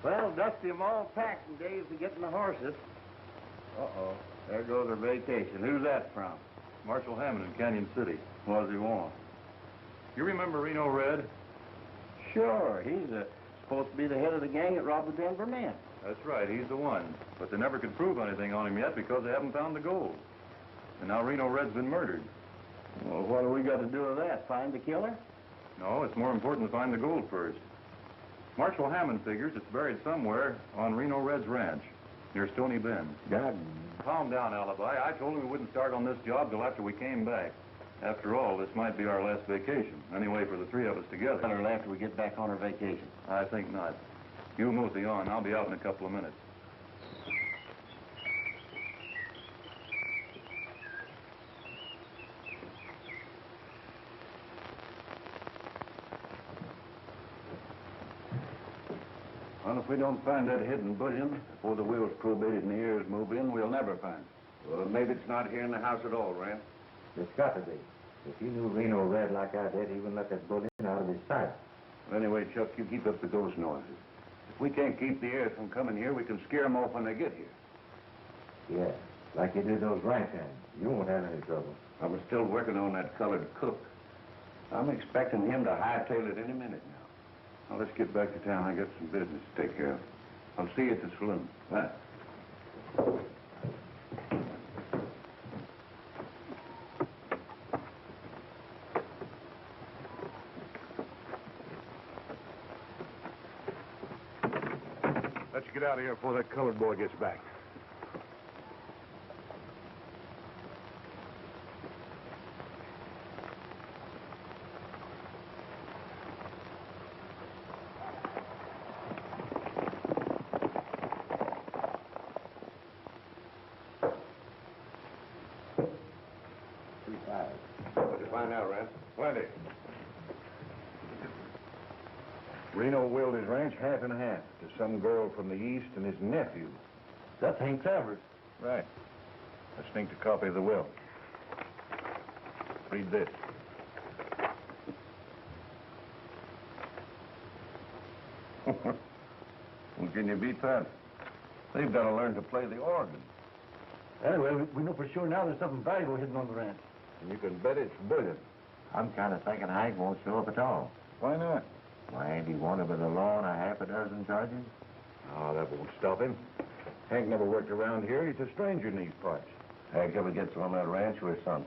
Well, Dusty, I'm all packed and Dave's to getting the horses. Uh-oh. There goes our vacation. Who's that from? Marshal Hammond in Canyon City. What does he want? You remember Reno Red? Sure. He's supposed to be the head of the gang that robbed the Denver men. That's right. He's the one. But they never could prove anything on him yet because they haven't found the gold. And now Reno Red's been murdered. Well, what do we got to do with that? Find the killer? No, it's more important to find the gold first. Marshal Hammond figures it's buried somewhere on Reno Red's ranch, near Stony Bend. God. Calm down, Alibi. I told him we wouldn't start on this job till after we came back. After all, this might be our last vacation. Anyway, for the three of us together. Better after we get back on our vacation. I think not. You move the on. I'll be out in a couple of minutes. Well, if we don't find that hidden bullion before the wheels probated and the ears move in, we'll never find it. Well, maybe it's not here in the house at all, Rance. It's got to be. If you knew Reno Red like I did, he wouldn't let that bullion out of his sight. Well, anyway, Chuck, you keep up the ghost noises. If we can't keep the heirs from coming here, we can scare them off when they get here. Yeah, like you did those ranch hands. You won't have any trouble. I was still working on that colored cook. I'm expecting him to hightail it any minute now. Now, let's get back to town. I got some business to take care of. I'll see you at the saloon. Bye. Let's get out of here before that colored boy gets back. What'd you find out, Rance? Plenty. Reno willed his ranch half and half to some girl from the east and his nephew. That's Hank Travers. Right. I sneaked a copy of the will. Read this. Well, can you beat that? They've got to learn to play the organ. Anyway, we know for sure now there's something valuable hidden on the ranch. And you can bet it's bullion. I'm kind of thinking Hank won't show up at all. Why not? Why, ain't he wanted by the law on a half a dozen charges? Oh, that won't stop him. Hank never worked around here. He's a stranger in these parts. Hank ever gets on that ranch with his son.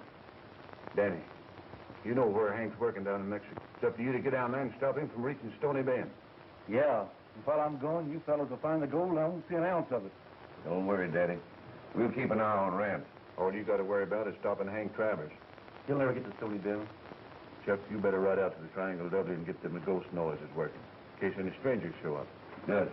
Danny, you know where Hank's working down in Mexico. It's up to you to get down there and stop him from reaching Stony Bend. Yeah. And while I'm gone, you fellas will find the gold and I won't see an ounce of it. Don't worry, Daddy. We'll keep an eye on Rance. All you got to worry about is stopping Hank Travers. He'll never get to Stony Bend. Chuck, you better ride out to the Triangle W and get them the ghost noises working, in case any strangers show up. Good.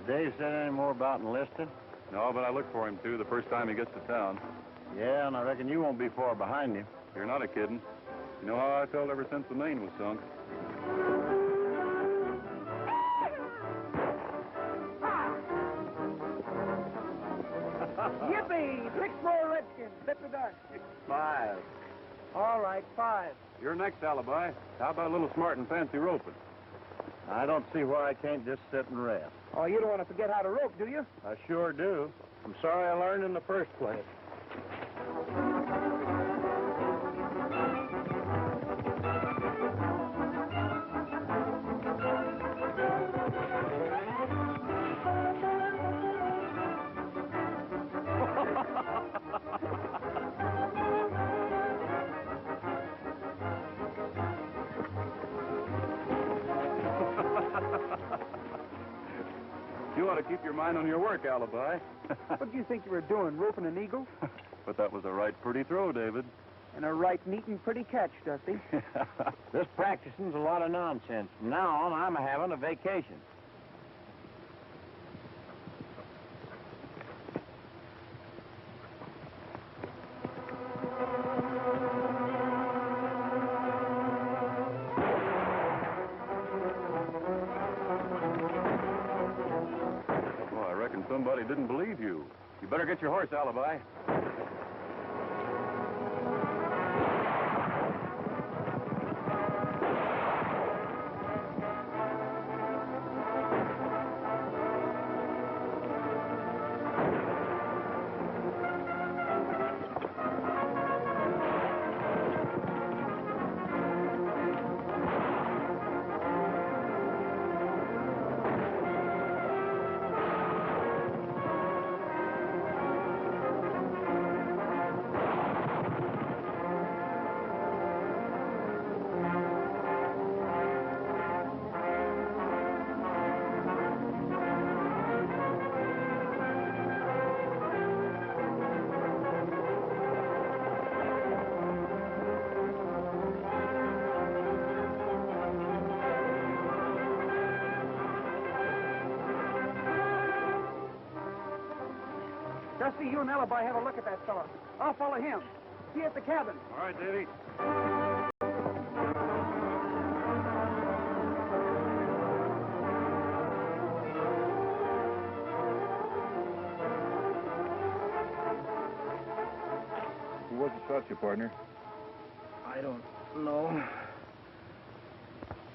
Dave said any more about enlisting? No, but I look for him, too, the first time he gets to town. Yeah, and I reckon you won't be far behind him. You're not a kidding. You know how I felt ever since the Maine was sunk. Yippee! 6 more Redskins. Slip the dust. 5. All right, 5. You're next, Alibi. How about a little smart and fancy roping? I don't see why I can't just sit and rest. Oh, you don't want to forget how to rope, do you? I sure do. I'm sorry I learned in the first place. You ought to keep your mind on your work, Alibi. What do you think you were doing, roping an eagle? But that was a right pretty throw, David. And a right neat and pretty catch, Dusty. This practicing's a lot of nonsense. From now on, I'm having a vacation. somebody didn't believe you. You better get your horse, Alibi. Dusty, you and Alibi have a look at that fella. I'll follow him. See you at the cabin. All right, Davy. Who was it shot you, partner? I don't know.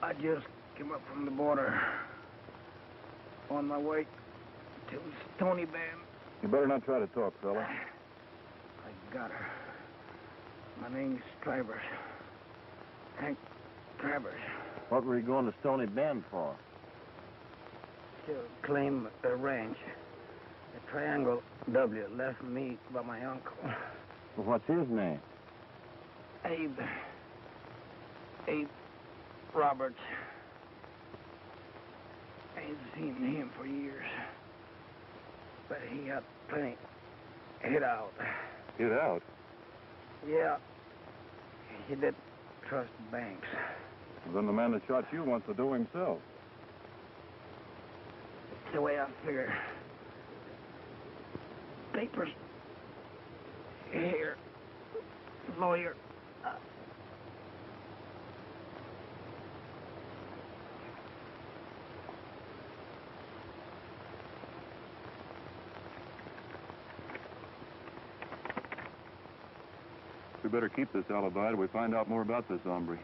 I just came up from the border. On my way to Stony Bend. You better not try to talk, fella. I got her. My name's Travers. Hank Travers. What were you going to Stony Bend for? To claim a ranch. A Triangle W left me by my uncle. Well, what's his name? Abe. Abe Roberts. I ain't seen him for years. But he got plenty hid out. Get out? Yeah. He didn't trust banks. Well, then the man that shot you wants to do himself. The way I figure. Papers. Here. Lawyer. We better keep this alibi till we find out more about this hombre.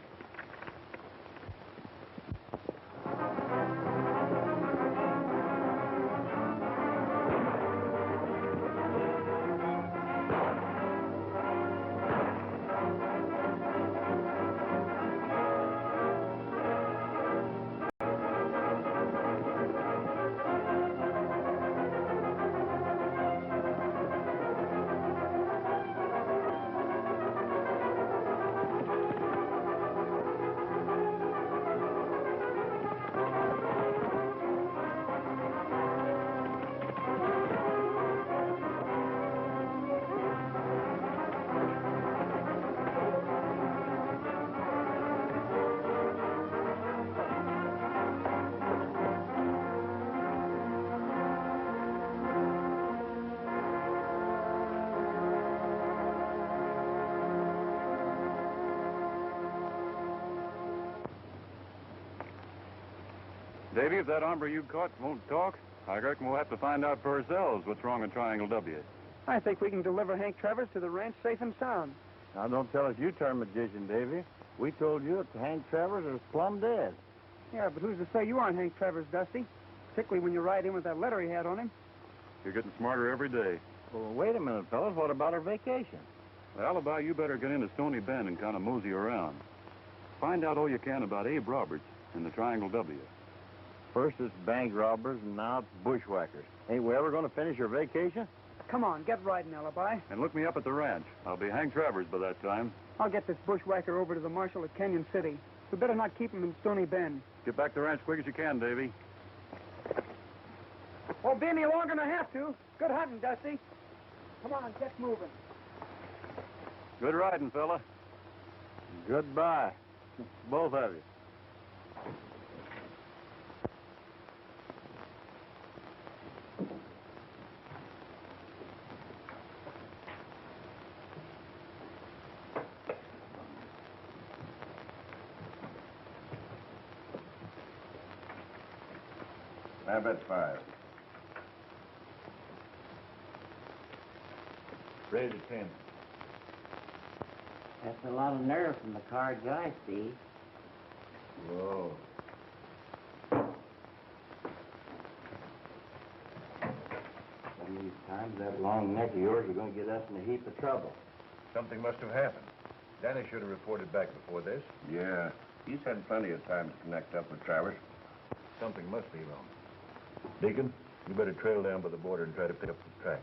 Davy, if that hombre you caught won't talk, I reckon we'll have to find out for ourselves what's wrong with Triangle W. I think we can deliver Hank Travers to the ranch safe and sound. Now, don't tell us you turned magician, Davy. We told you that Hank Travers is plumb dead. Yeah, but who's to say you aren't Hank Travers, Dusty? Particularly when you ride in with that letter he had on him. You're getting smarter every day. Well, wait a minute, fellas. What about our vacation? Alibi, you better get into Stony Bend and kind of mosey around. Find out all you can about Abe Roberts and the Triangle W. First it's bank robbers, and now it's bushwhackers. Ain't we ever going to finish our vacation? Come on, get riding, Alibi. And look me up at the ranch. I'll be Hank Travers by that time. I'll get this bushwhacker over to the marshal at Canyon City. We better not keep him in Stony Bend. Get back to the ranch quick as you can, Davy. Won't be any longer than I have to. Good hunting, Dusty. Come on, get moving. Good riding, fella. Goodbye, both of you. I bet 5. Raise a 10. That's a lot of nerve from the cards I see. Whoa. Some of these times, that long neck of yours is going to get us in a heap of trouble. Something must have happened. Danny should have reported back before this. Yeah, he's had plenty of time to connect up with Travers. Something must be wrong. Deacon, you better trail down by the border and try to pick up the track.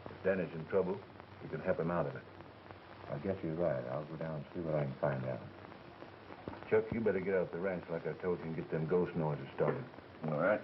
If Danny's in trouble, you can help him out of it. I guess you're right. I'll go down and see what I can find out. Chuck, you better get out the ranch like I told you and get them ghost noises started. All right.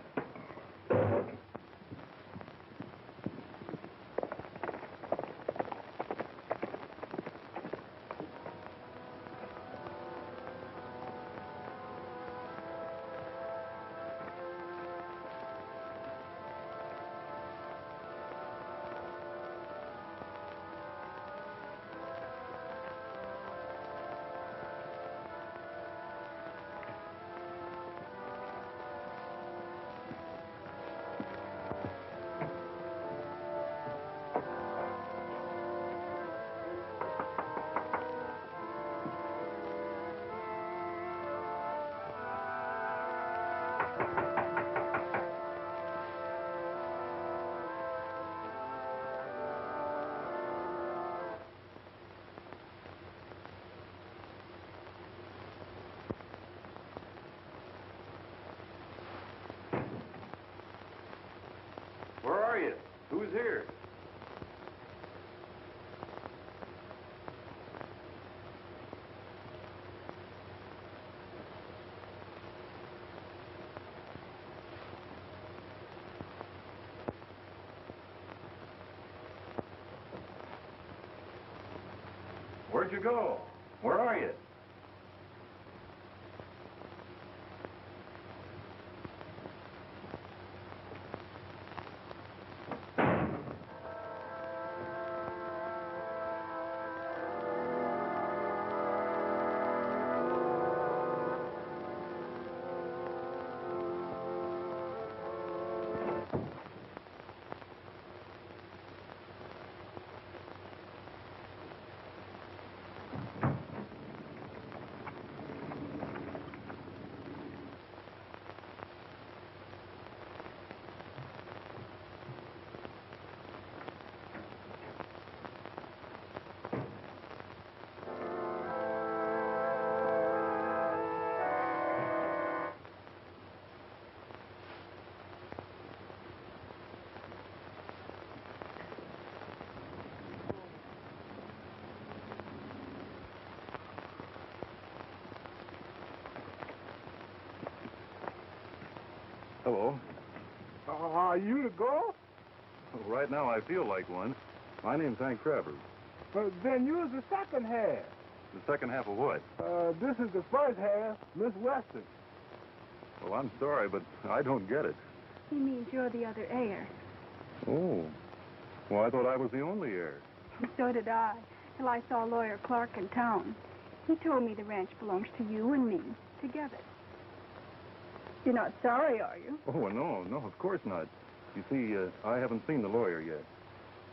Where are you? Who's here? Where'd you go? Where are you? Hello. Are you the ghost? Well, right now I feel like one. My name's Hank Travers. Then you're the second half. The second half of what? This is the first half, Miss Weston. Well, I'm sorry, but I don't get it. He means you're the other heir. Oh. Well, I thought I was the only heir. So did I, till I saw Lawyer Clark in town. He told me the ranch belongs to you and me, together. You're not sorry, are you? Oh, no, of course not. You see, I haven't seen the lawyer yet.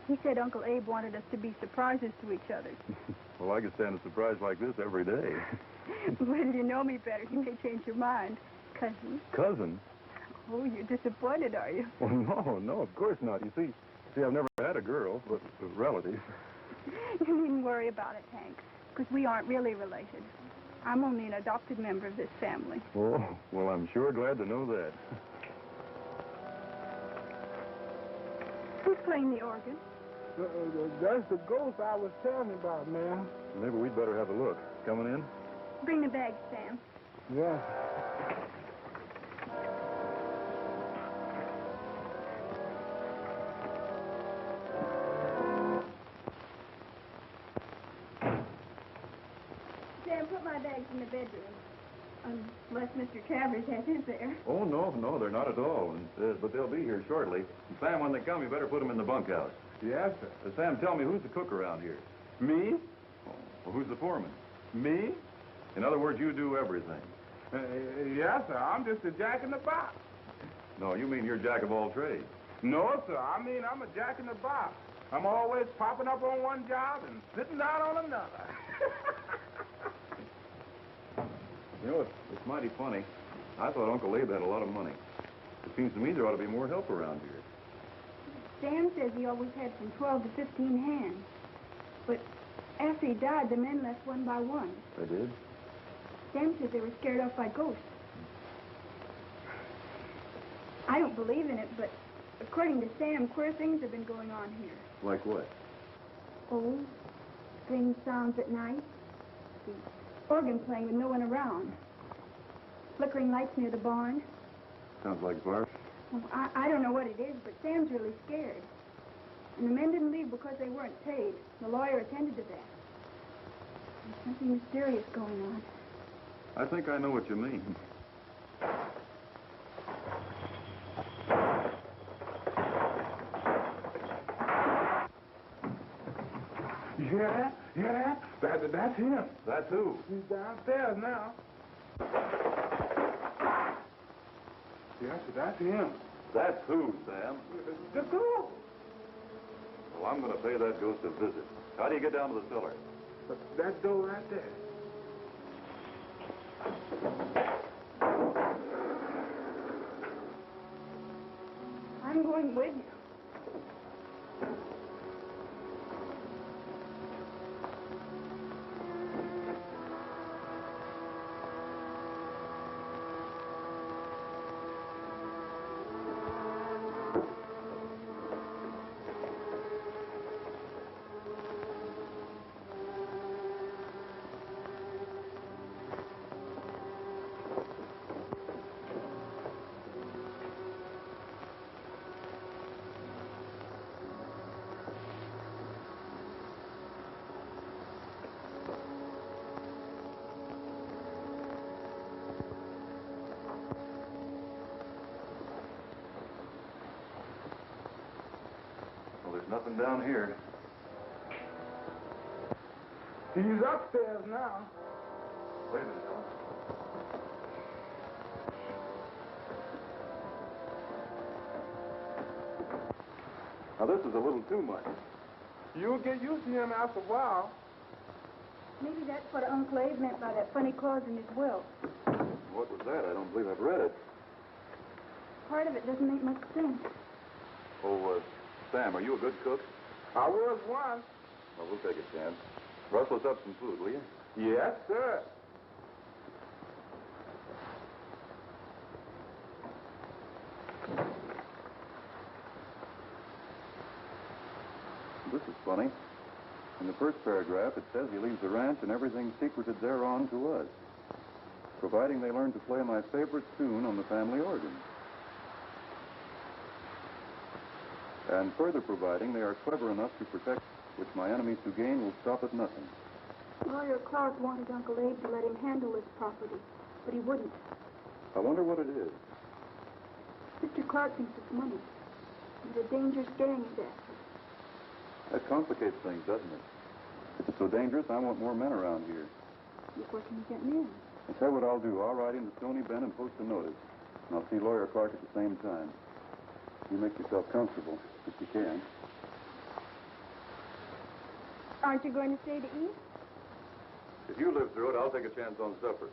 He said Uncle Abe wanted us to be surprises to each other. Well, I could stand a surprise like this every day. When you know me better, you may change your mind. Cousin? Cousin? Oh, you're disappointed, are you? Well, no, of course not. You see, I've never had a girl, but a relative. You needn't worry about it, Hank, because we aren't really related. I'm only an adopted member of this family. Oh, well, I'm sure glad to know that. Who's playing the organ? That's the ghost I was telling you about, ma'am. Maybe we'd better have a look. Coming in? Bring the bag, Sam. Yeah. Sam, put my bags in the bedroom. Unless Mr. Travers has his there. Oh, no, they're not at all. But they'll be here shortly. And Sam, when they come, you better put them in the bunkhouse. Yes, sir. Sam, tell me, who's the cook around here? Me? Oh, well, who's the foreman? Me? In other words, you do everything. Yes, sir. I'm just a jack in the box. No, you mean you're jack of all trades. No, sir. I mean, I'm a jack in the box. I'm always popping up on one job and sitting down on another. You know, it's mighty funny. I thought Uncle Abe had a lot of money. It seems to me there ought to be more help around here. Sam says he always had from 12 to 15 hands. But after he died, the men left one by one. They did? Sam says they were scared off by ghosts. I don't believe in it, but according to Sam, queer things have been going on here. Like what? Oh, strange sounds at night. The organ playing with no one around. Flickering lights near the barn. Sounds like fire. Oh, I don't know what it is, but Sam's really scared. And the men didn't leave because they weren't paid. The lawyer attended to that. There's something mysterious going on. I think I know what you mean. You hear that? You hear that? That's him. That's who? He's downstairs now. Yes, that's him. That's who, Sam? The ghost. Well, I'm going to pay that ghost a visit. How do you get down to the cellar? That door right there. I'm going with you. There's nothing down here. He's upstairs now. Wait a minute, Ellen. Now, this is a little too much. You'll get used to him after a while. Maybe that's what Uncle Abe meant by that funny clause in his will. What was that? I don't believe I've read it. Part of it doesn't make much sense. Oh, Sam, are you a good cook? I was once. Well, we'll take a chance. Rustle us up some food, will you? Yes, sir. This is funny. In the first paragraph, it says he leaves the ranch and everything secreted thereon to us, providing they learn to play my favorite tune on the family organ. And further providing they are clever enough to protect, which my enemies who gain will stop at nothing. Lawyer Clark wanted Uncle Abe to let him handle his property, but he wouldn't. I wonder what it is. Mr. Clark thinks it's money. There's a dangerous gang he's after. That complicates things, doesn't it? If it's so dangerous, I want more men around here. Look, where can you get men? I'll tell you what I'll do. I'll ride into Stony Bend and post a notice. And I'll see Lawyer Clark at the same time. You make yourself comfortable, if you can. Aren't you going to stay to eat? If you live through it, I'll take a chance on supper.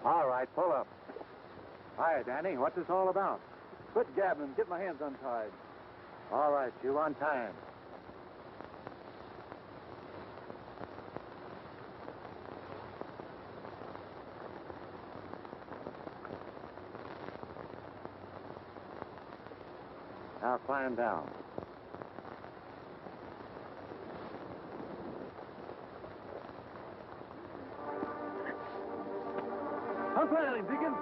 All right, pull up. Hi, Danny. What's this all about? Quit gabbing. Get my hands untied. All right, you on time. Now climb down. I'm planning, Deacon.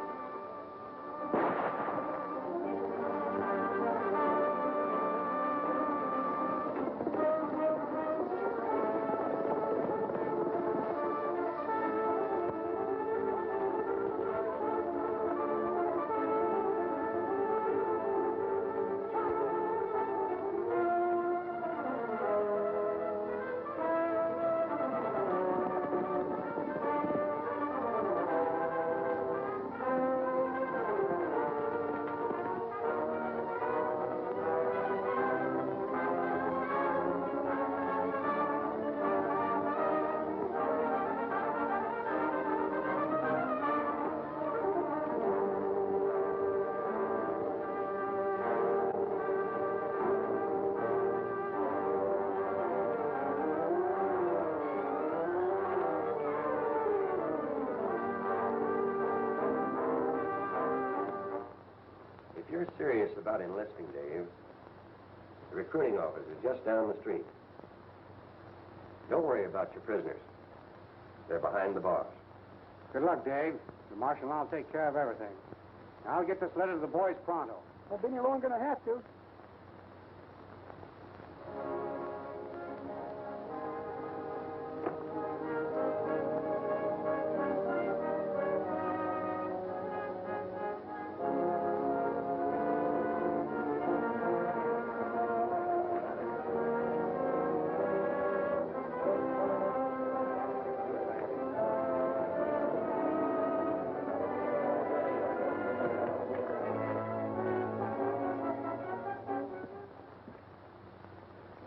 If you're serious about enlisting, Dave, the recruiting office is just down the street. Don't worry about your prisoners. They're behind the bars. Good luck, Dave. The marshal and I'll take care of everything. I'll get this letter to the boys pronto. Well, Benny, you're going to have to.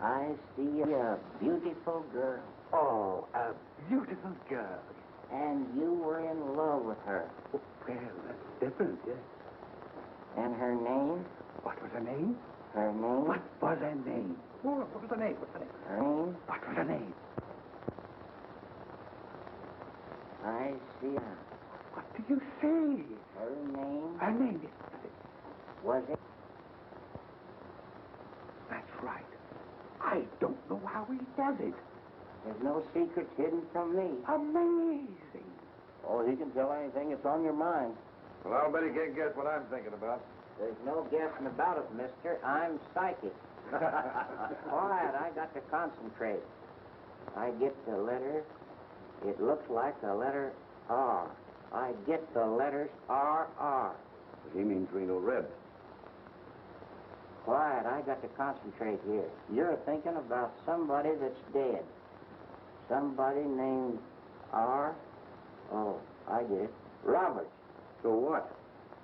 I see a beautiful girl. Oh, a beautiful girl. And you were in love with her. Oh, well, that's different, yes. And her name? What was her name? Her name? What was her name? Oh, what was her name? What's her name? Her name? What was her name? I see her. What do you say? Her name? Her name. Was it? That's right. I don't know how he does it. There's no secrets hidden from me. Amazing. Oh, he can tell anything that's on your mind. Well, I'll bet he can't guess what I'm thinking about. There's no guessing about it, mister. I'm psychic. Quiet, I got to concentrate. I get the letter. It looks like the letter R. I get the letters R. He means Reno Red. Quiet, I got to concentrate here. You're thinking about somebody that's dead. Somebody named R. Oh, I get it. Roberts. So what?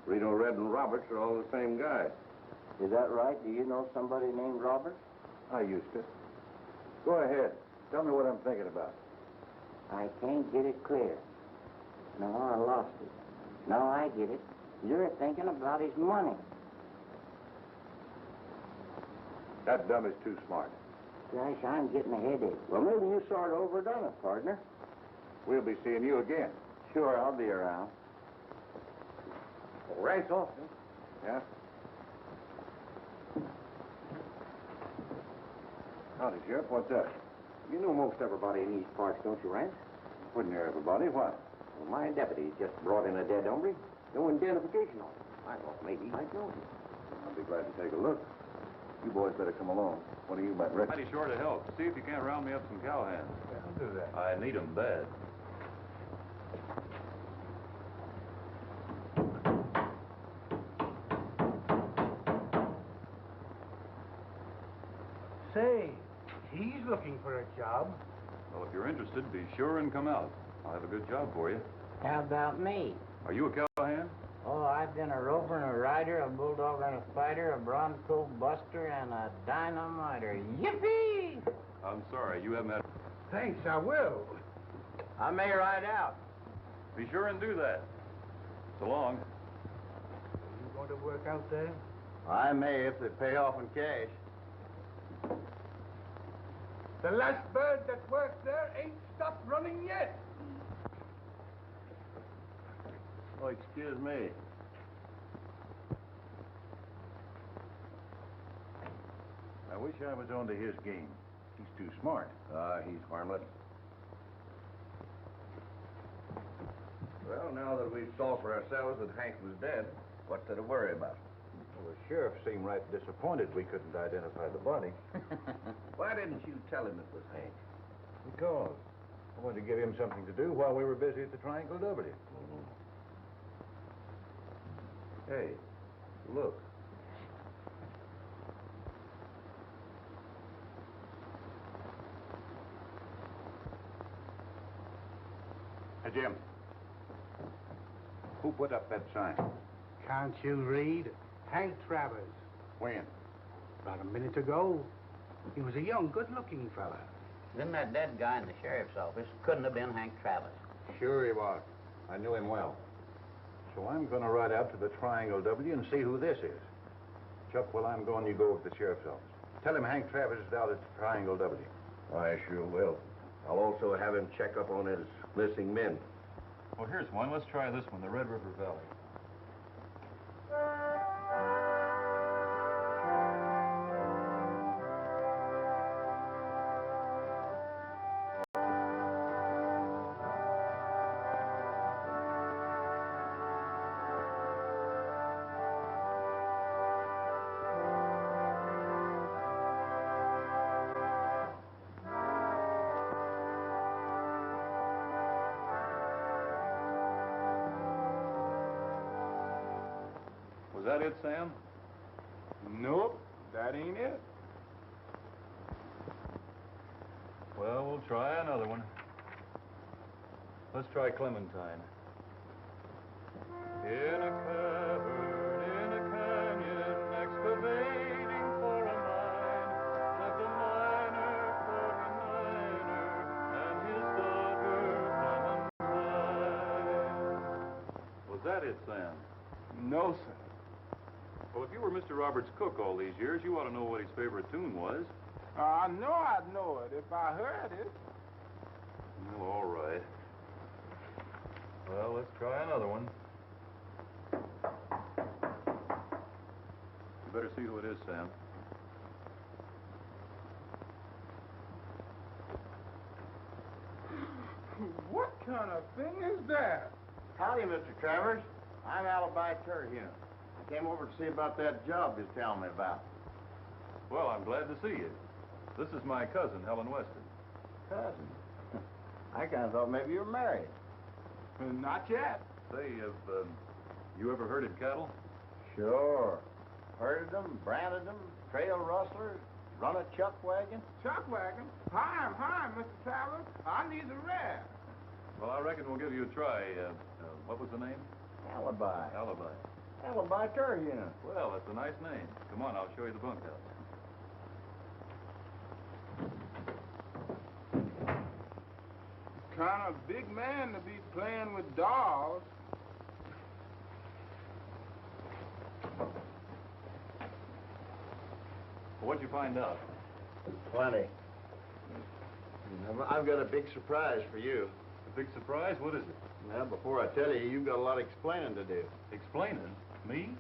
Reno Red and Roberts are all the same guy. Is that right? Do you know somebody named Roberts? I used to. Go ahead. Tell me what I'm thinking about. I can't get it clear. No, I lost it. No, I get it. You're thinking about his money. That dumb is too smart. Gosh, I'm getting a headache. Well, maybe you sort of overdone it, partner. We'll be seeing you again. Sure, I'll be around. Oh, Rance Austin. Yeah? Howdy, Sheriff. What's up? You know most everybody in these parts, don't you, Rance? Wouldn't hear everybody. What? Well, my deputy just brought in a dead hombre. No identification on him. I thought maybe I'd know him. I'll be glad to take a look. You boys better come along. What are you about ready? Mighty sure to help. See if you can't round me up some cowhands. Yeah, I'll do that. I need 'em bad. Say, he's looking for a job. Well, if you're interested, be sure and come out. I'll have a good job for you. How about me? Are you a cowhand? Oh, I've been a roper and a rider, a bulldog and a fighter, a bronco buster, and a dynamiter. Yippee! I'm sorry, you haven't had... Thanks, I will. I may ride out. Be sure and do that. So long. You going to work out there? I may if they pay off in cash. The last bird that worked there ain't stopped running yet. Oh, excuse me. wish I was onto his game. He's too smart. He's harmless. Well, now that we've saw for ourselves that Hank was dead, what's there to worry about? Well, the sheriff seemed right disappointed we couldn't identify the body. Why didn't you tell him it was Hank? Because I wanted to give him something to do while we were busy at the Triangle W. Hey, look. Hey, Jim. Who put up that sign? Can't you read? Hank Travers. When? About a minute ago. He was a young, good-looking fella. Then that dead guy in the sheriff's office couldn't have been Hank Travers. Sure he was. I knew him well. So I'm going to ride out to the Triangle W and see who this is. Chuck, while I'm gone, you go over to the sheriff's office. Tell him Hank Travers is out at the Triangle W. I sure will. I'll also have him check up on his missing men. Well, here's one. Let's try this one, the Red River Valley. Was that it, Sam? Nope, that ain't it. Well, we'll try another one. Let's try Clementine. In a cavern, in a canyon, excavating for a mine, lived a miner, 49er, and his daughter, Clementine. Was that it, Sam? No, sir. Well, if you were Mr. Roberts' cook all these years, you ought to know what his favorite tune was. I know I'd know it if I heard it. Well, all right. Well, let's try another one. You better see who it is, Sam. What kind of thing is that? Howdy, Mr. Travers. I'm Alibi Terhune. I came over to see about that job you're telling me about. Well, I'm glad to see you. This is my cousin, Helen Weston. Cousin? I kind of thought maybe you were married. Not yet. Say, have you ever herded cattle? Sure. Herded them, branded them, trail rustlers, run a chuck wagon. Chuck wagon? Hi, Mr. Travers. I need a rest. Well, I reckon we'll give you a try. What was the name? Alibi. Alibi. Alibi Terhune. Well, that's a nice name. Come on, I'll show you the bunkhouse. Kind of big man to be playing with dolls. Well, what'd you find out? Plenty. I've got a big surprise for you. A big surprise? What is it? Now, before I tell you, you've got a lot of explaining to do. Explaining? Me?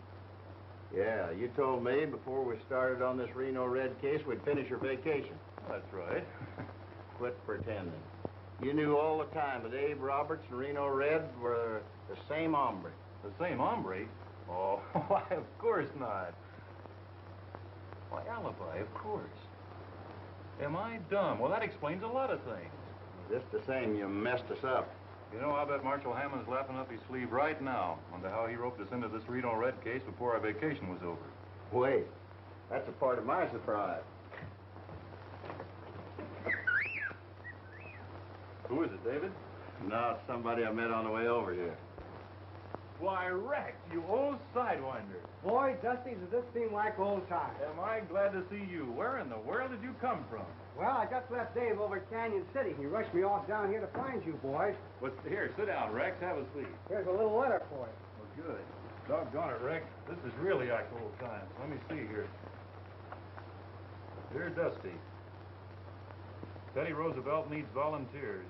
Yeah, you told me before we started on this Reno Red case we'd finish your vacation. That's right. Quit pretending. You knew all the time that Abe Roberts and Reno Red were the same hombre. The same hombre? Oh, why, of course not. Why, Alibi, of course. Am I dumb? Well, that explains a lot of things. Just the same, you messed us up. You know, I bet Marshal Hammond's laughing up his sleeve right now wonder how he roped us into this Reno Red case before our vacation was over. Wait, that's a part of my surprise. Who is it, David? No, it's somebody I met on the way over here. Why, Rex, you old sidewinder. Boy, Dusty, does this seem like old times. Am I glad to see you. Where in the world did you come from? Well, I just left Dave over at Canyon City. He rushed me off down here to find you boys. Here, sit down, Rex. Have a seat. Here's a little letter for you. Well, good. Doggone it, Rex. This is really like old times. Let me see here. Dear Dusty, Teddy Roosevelt needs volunteers.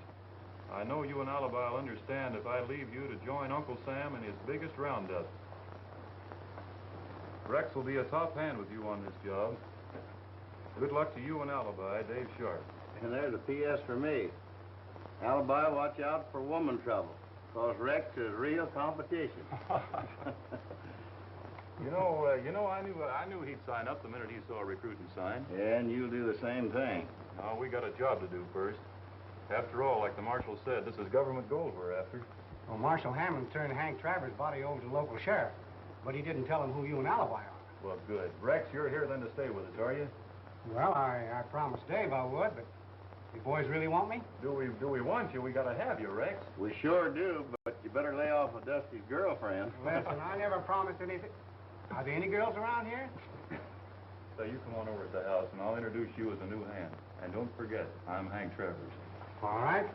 I know you and Alibi will understand if I leave you to join Uncle Sam in his biggest roundup. Rex will be a top hand with you on this job. Good luck to you and Alibi, Dave Sharpe. And there's a P.S. for me. Alibi, watch out for woman trouble, because Rex is real competition. You know, I knew he'd sign up the minute he saw a recruiting sign. Yeah, and you'll do the same thing. No, we got a job to do first. After all, like the marshal said, this is government gold we're after. Well, Marshal Hammond turned Hank Travers' body over to the local sheriff, but he didn't tell him who you and Alibi are. Well, good. Rex, you're here then to stay with us, are you? Well, I promised Dave I would, but you boys really want me? Do we want you? We gotta have you, Rex. We sure do, but you better lay off of Dusty's girlfriend. Listen, I never promised anything. Are there any girls around here? So you come on over to the house, and I'll introduce you as a new hand. And don't forget, I'm Hank Travers. All right.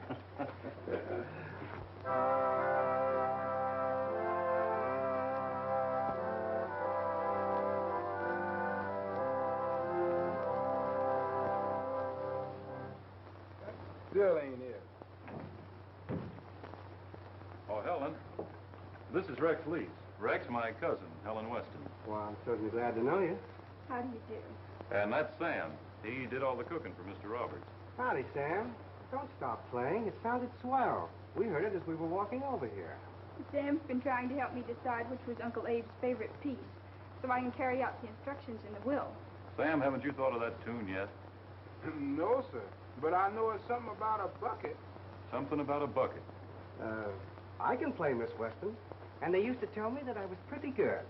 Still ain't here. Oh, Helen, this is Rex Lees. Rex, my cousin, Helen Weston. Well, I'm certainly glad to know you. How do you do? And that's Sam. He did all the cooking for Mr. Roberts. Howdy, Sam. Don't stop playing. It sounded swell. We heard it as we were walking over here. Sam's been trying to help me decide which was Uncle Abe's favorite piece, so I can carry out the instructions in the will. Sam, haven't you thought of that tune yet? No, sir. But I know it's something about a bucket. Something about a bucket. I can play, Miss Weston. And they used to tell me that I was pretty good.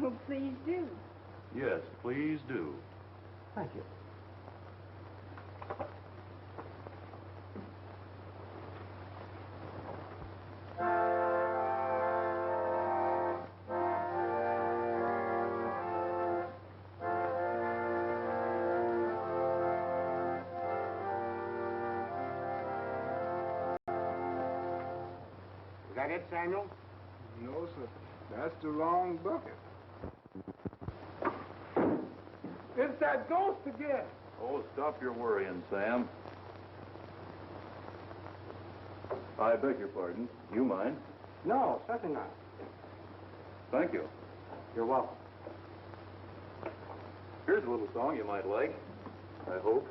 Oh, please do. Yes, please do. Thank you. Is that it, Samuel? No, sir. That's the wrong bucket. It's that ghost again. Oh, stop your worrying, Sam. I beg your pardon. You mind? No, certainly not. Thank you. You're welcome. Here's a little song you might like. I hope.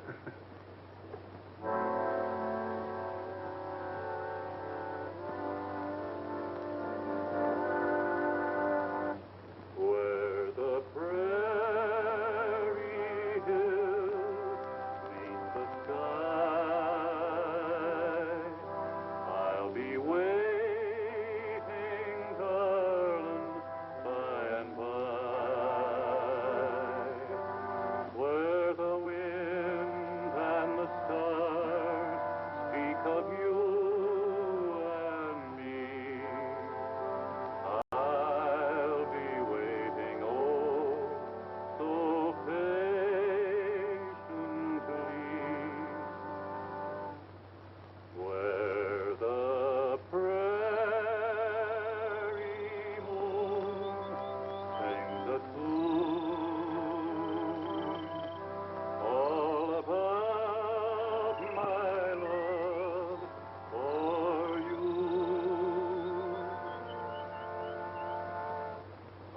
Where the prairie hills meet the sky, I'll be waiting, darling, by and by. Where the wind and the stars speak of you and me, I'll be waiting, oh, so patiently. Where the prairie moon sings a tune all about my love for you.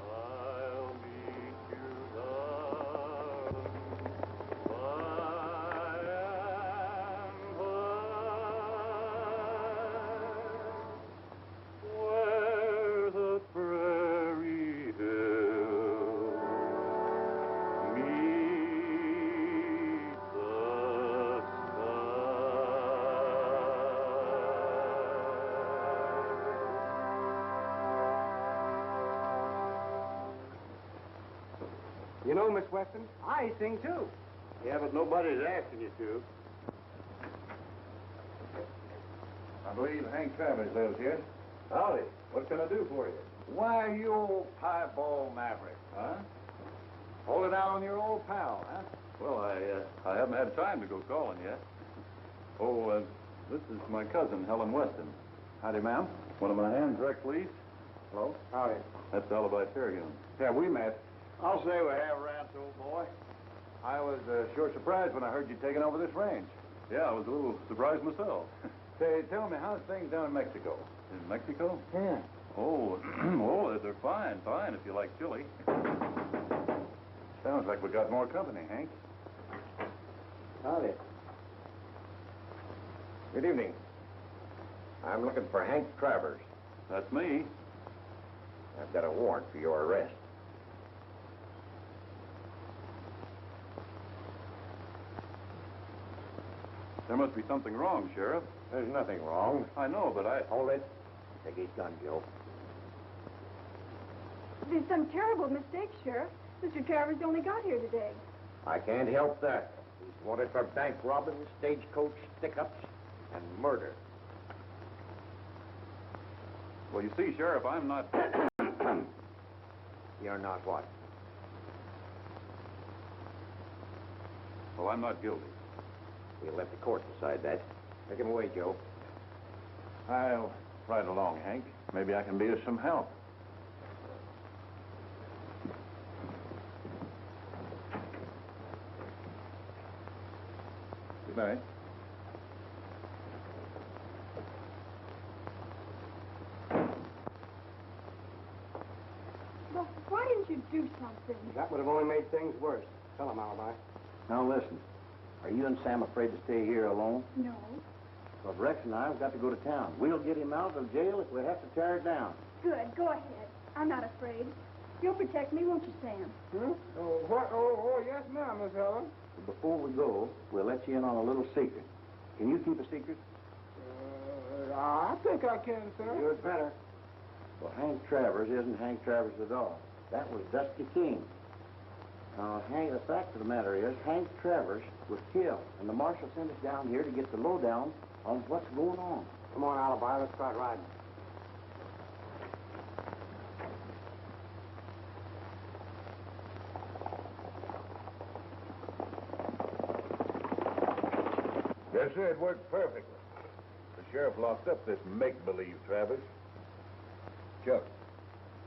I'll meet you, darling, by and by, where the prairie hills meet the You know, Miss Weston, I sing too. Yeah, but nobody's asking you to. I believe Hank Travers lives here. Howdy. What can I do for you? Why, you old piebald maverick. Huh? Holding out on your old pal, huh? Well, I haven't had time to go calling yet. Oh, this is my cousin, Helen Weston. Howdy, ma'am. One of my hands, Rex Lees. Hello? Howdy. That's Alibi Terhune. Yeah, we met. I'll say we have, Rance, old boy. I was sure surprised when I heard you taking over this range. Yeah, I was a little surprised myself. Say, tell me, how's things down in Mexico? In Mexico? Yeah. Oh, they're fine, if you like chili. Sounds like we got more company, Hank. Howdy. Good evening. I'm looking for Hank Travers. That's me. I've got a warrant for your arrest. There must be something wrong, Sheriff. There's nothing wrong. I know, but I... Hold it. Take his gun, Joe. There's some terrible mistake, Sheriff. Mr. Travers only got here today. I can't help that. He's wanted for bank robbing, stagecoach stick-ups, and murder. Well, you see, Sheriff, I'm not... You're not what? Well, I'm not guilty. We'll let the court decide that. Take him away, Joe. I'll ride along, Hank. Maybe I can be of some help. Good night. Well, why didn't you do something? That would have only made things worse. Tell him, Alibi. Now listen, are you and Sam afraid to stay here alone? No. Well, Rex and I have got to go to town. We'll get him out of jail if we have to tear it down. Good. Go ahead. I'm not afraid. You'll protect me, won't you, Sam? Hmm? Oh, what? Oh, yes, ma'am, Miss Helen. Before we go, we'll let you in on a little secret. Can you keep a secret? I think I can, sir. You'd better. Well, Hank Travers isn't Hank Travers at all. That was Dusty King. Now, Hank, the fact of the matter is, Hank Travers was killed, and the marshal sent us down here to get the lowdown on what's going on. Come on, Alibi. Let's start riding. Yes, sir, it worked perfectly. The sheriff locked up this make-believe Travers. Chuck,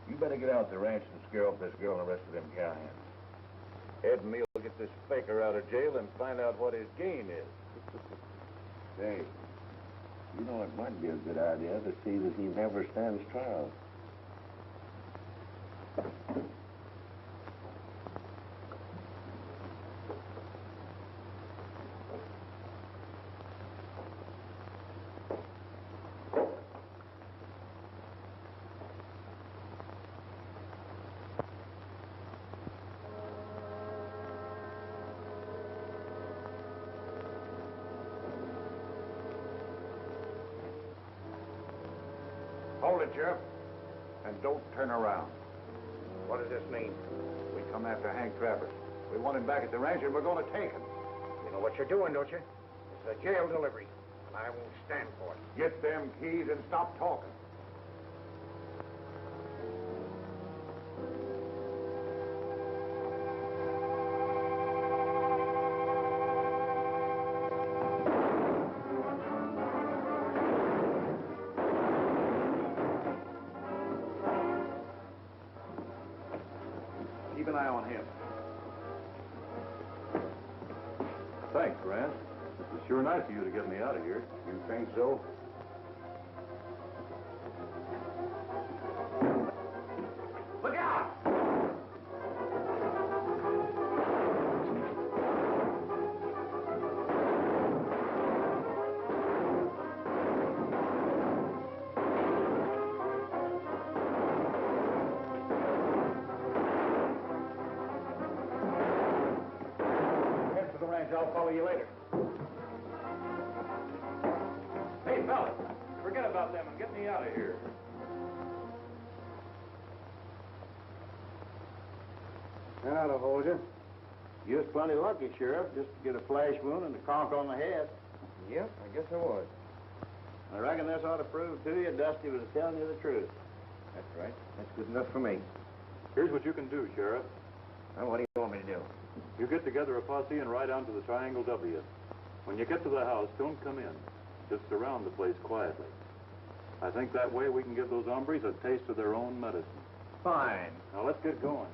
you better get out to the ranch and scare off this girl and the rest of them cowhands. Ed and me'll get this faker out of jail and find out what his game is. Say, you know, it might be a good idea to see that he never stands trial. Hold it, Sheriff. And don't turn around. What does this mean? We come after Hank Travers. We want him back at the ranch, and we're going to take him. You know what you're doing, don't you? It's a jail delivery. I won't stand for it. Get them keys and stop talking. Keep an eye on him. Thanks, Rance. It was sure nice of you to get me out of here. You think so? Look out! Head for the ranch. I'll follow you later. Hey, fellas, forget about them and get me out of here. That'll hold you. You was plenty lucky, Sheriff, just to get a flash wound and a conk on the head. Yep, I guess I was. I reckon this ought to prove to you Dusty was telling you the truth. That's right. That's good enough for me. Here's what you can do, Sheriff. Well, what do you want me to do? You get together a posse and ride down to the Triangle W. When you get to the house, don't come in. Just surround the place quietly. I think that way we can give those hombres a taste of their own medicine. Fine. Now, let's get going.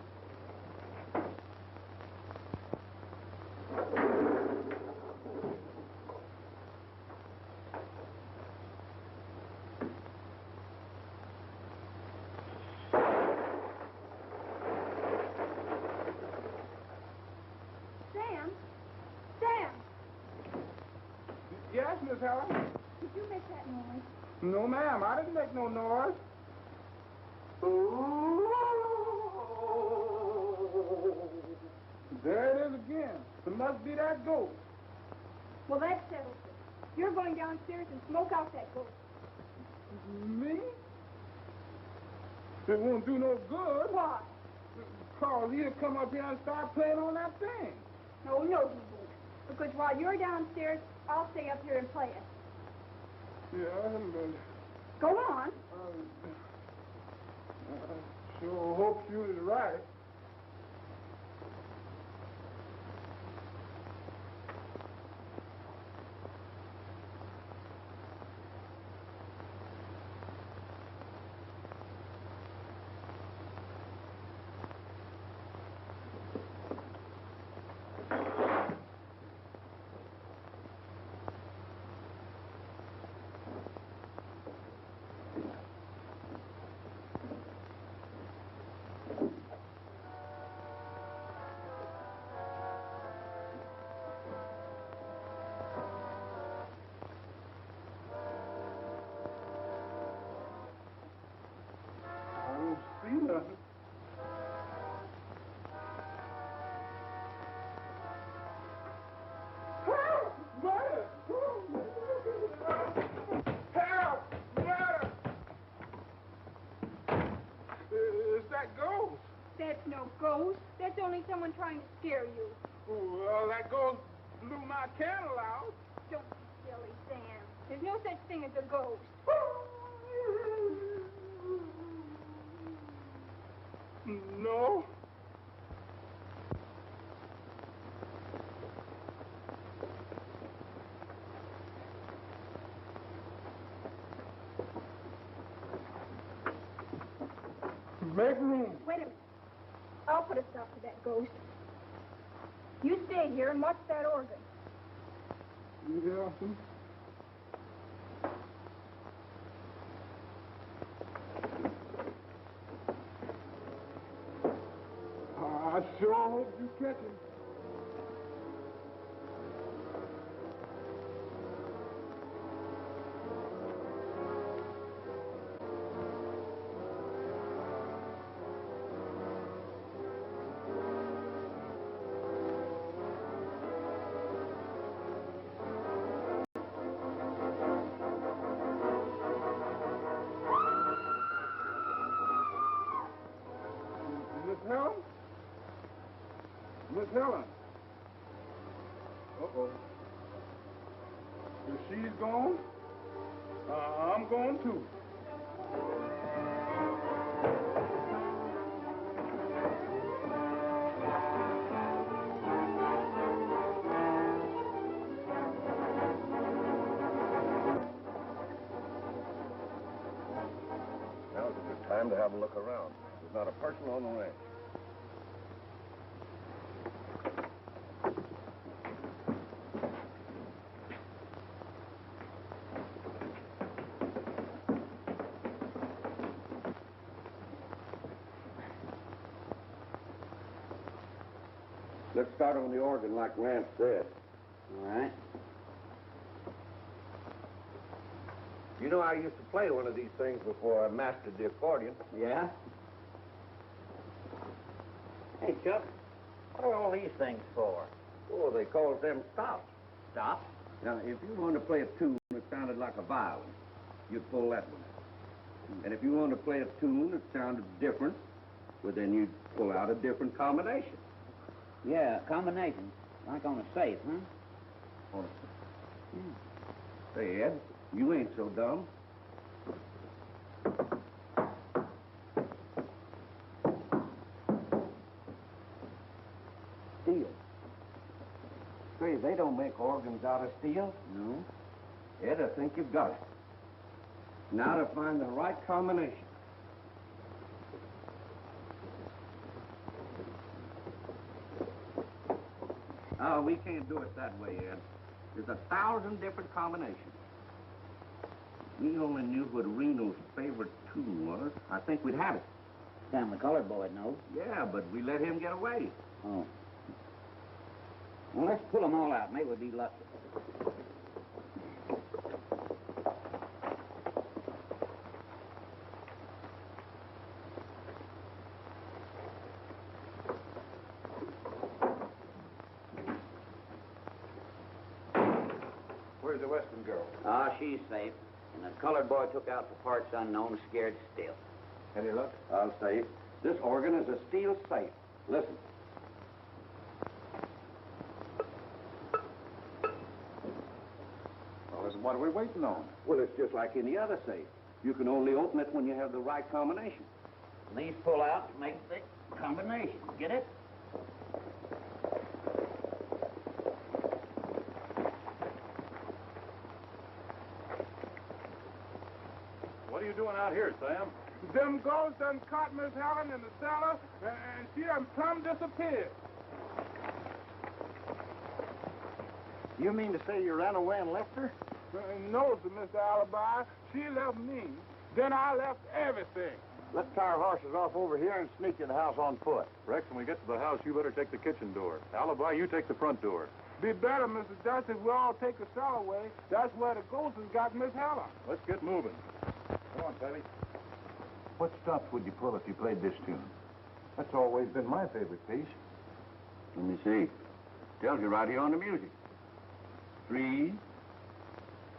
Sam? Sam! Miss Helen. Did you make that noise? No, ma'am. I didn't make no noise. There it is again. It must be that ghost. Well, that settles it. You're going downstairs and smoke out that ghost. Me? It won't do no good. Why? Because he'll come up here and start playing on that thing. No, he won't. Because while you're downstairs, I'll stay up here and play it. Yeah, Go on. I sure hope you is right. That's no ghost. That's only someone trying to scare you. Well, that ghost blew my candle out. Don't be silly, Sam. There's no such thing as a ghost. No. Make room. Wait a minute. I'll put a stop to that ghost. You stay here and watch that organ. Yeah. I sure hope you catch him. Miss Helen? Uh-oh. If she's gone, I'm going too. Now's a good time to have a look around. There's not a person on the ranch. Let's start on the organ like Rance said. All right. You know, I used to play one of these things before I mastered the accordion. Yeah? Hey, Chuck, what are all these things for? Oh, they call them stops. Stops? Now, if you wanted to play a tune that sounded like a violin, you'd pull that one out. And if you wanted to play a tune that sounded different, well, then you'd pull out a different combination. Yeah, combinations. Like on a safe, huh? Oh. Say, Ed, you ain't so dumb. Steel. Say, they don't make organs out of steel. No. Ed, I think you've got it. Now to find the right combination. Oh, we can't do it that way, Ed. There's 1,000 different combinations. We only knew what Reno's favorite tune was. I think we'd have it. Sam, the colored boy knows. Yeah, but we let him get away. Oh. Well, let's pull them all out. Maybe we'll be lucky. the Western girl? Ah, she's safe. And the colored boy took out for parts unknown, scared stiff. Any luck? I'll say, this organ is a steel safe. Listen. Well, then what are we waiting on? Well, it's just like any other safe. You can only open it when you have the right combination. These pull out to make the combination. Get it? What are you doing out here, Sam? Them ghosts done caught Miss Helen in the cellar, and she done plumb disappeared. You mean to say you ran away and left her? No, sir, Mr. Alibi. She left me. Then I left everything. Let's tie our horses off over here and sneak to the house on foot. Rex, when we get to the house, you better take the kitchen door. Alibi, you take the front door. Be better, Mr. Dust, if we all take the cell away. That's where the ghost has got Miss Helen. Let's get moving. Come on, Tabby. What stops would you pull if you played this tune? That's always been my favorite piece. Let me see. Tells you right here on the music. 3,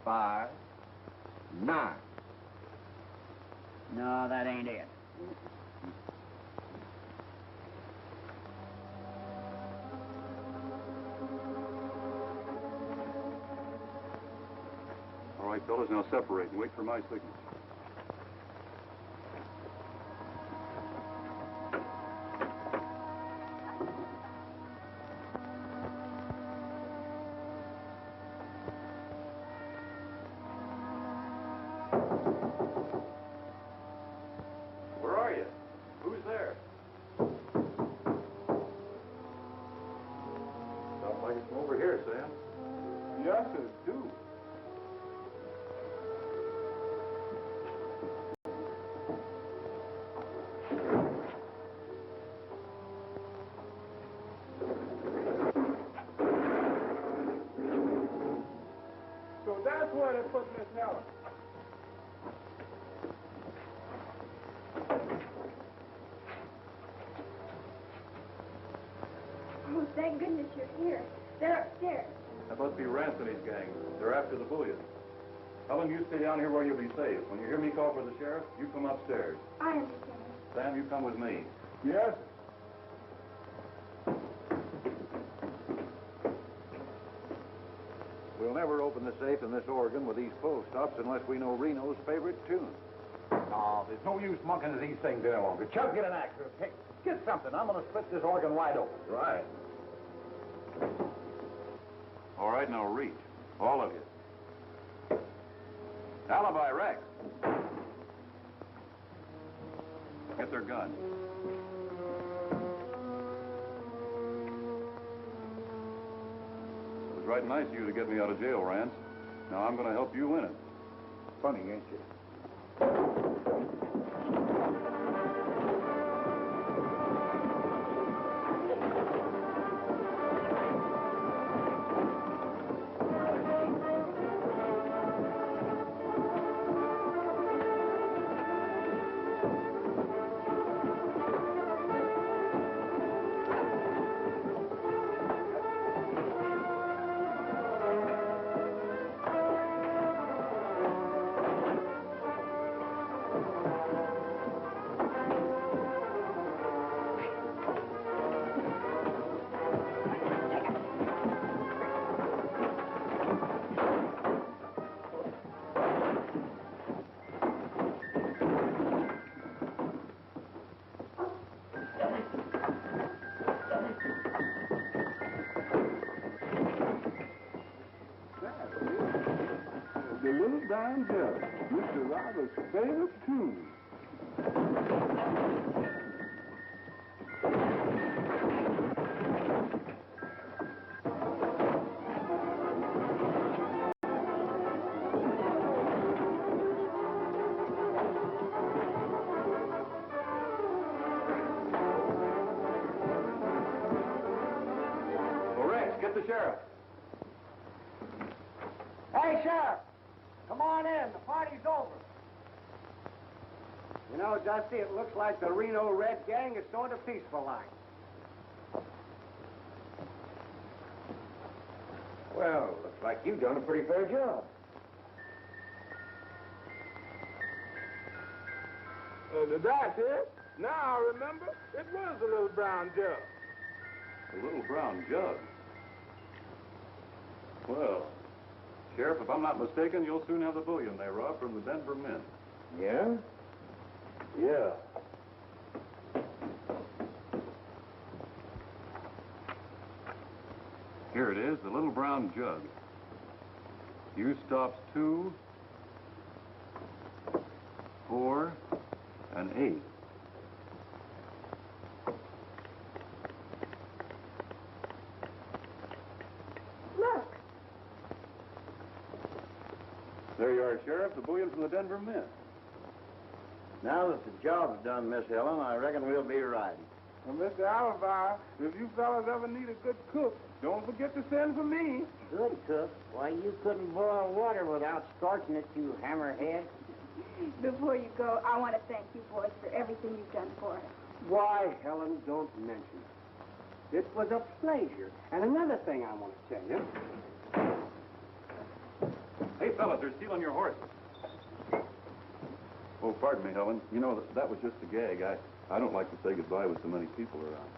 5, 9. No, that ain't it. All right, fellas, now separate and wait for my signal. Where are you? Who's there? Sounds like it's from over here, Sam. Yes, it do. So that's where they put Miss Helen. Oh, thank goodness you're here. They're upstairs. That must be Rance and his gang. They're after the bullion. Helen, you stay down here where you'll be safe. When you hear me call for the sheriff, you come upstairs. I understand. Sam, you come with me. Yes. We'll never open the safe in this organ with these pull stops unless we know Reno's favorite tune. No, there's no use monkeying these things any longer. Chuck, get an axe. Hey, get something. I'm going to split this organ wide open. Right. All right, now reach. All of you. Alibi, Rex. Get their guns. It was right nice of you to get me out of jail, Rance. Now I'm going to help you win it. Funny, ain't you? The little dime bell, Mr. Robert's favorite tune. Well, Rex, get the sheriff. Hey, Sheriff! Come on in. The party's over. You know, Dusty, it looks like the Reno Red Gang is sort of peaceful like. Well, looks Like you've done a pretty fair job. That's it. Now I remember. It was a little brown jug. A little brown jug. Well, Sheriff, if I'm not mistaken, you'll soon have the bullion they robbed from the Denver Mint. Yeah? Yeah. Here it is, the little brown jug. Use stops 2, 4, and 8. Look. There you are, Sheriff, the bullion from the Denver Mint. Now that the job's done, Miss Helen, I reckon we'll be riding. Well, Mr. Alibi, if you fellas ever need a good cook, don't forget to send for me. Good cook. Why, you couldn't boil water without scorching it, you hammerhead. Before you go, I want to thank you boys for everything you've done for us. Why, Helen, don't mention it. It was a pleasure. And another thing I want to tell you. Hey, fellas, they're stealing your horses. Oh, pardon me, Helen. You know, that was just a gag. I don't like to say goodbye with so many people around.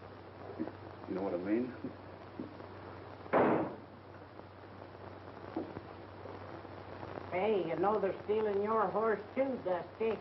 You know what I mean? Hey, you know they're stealing your horse too, Dusty.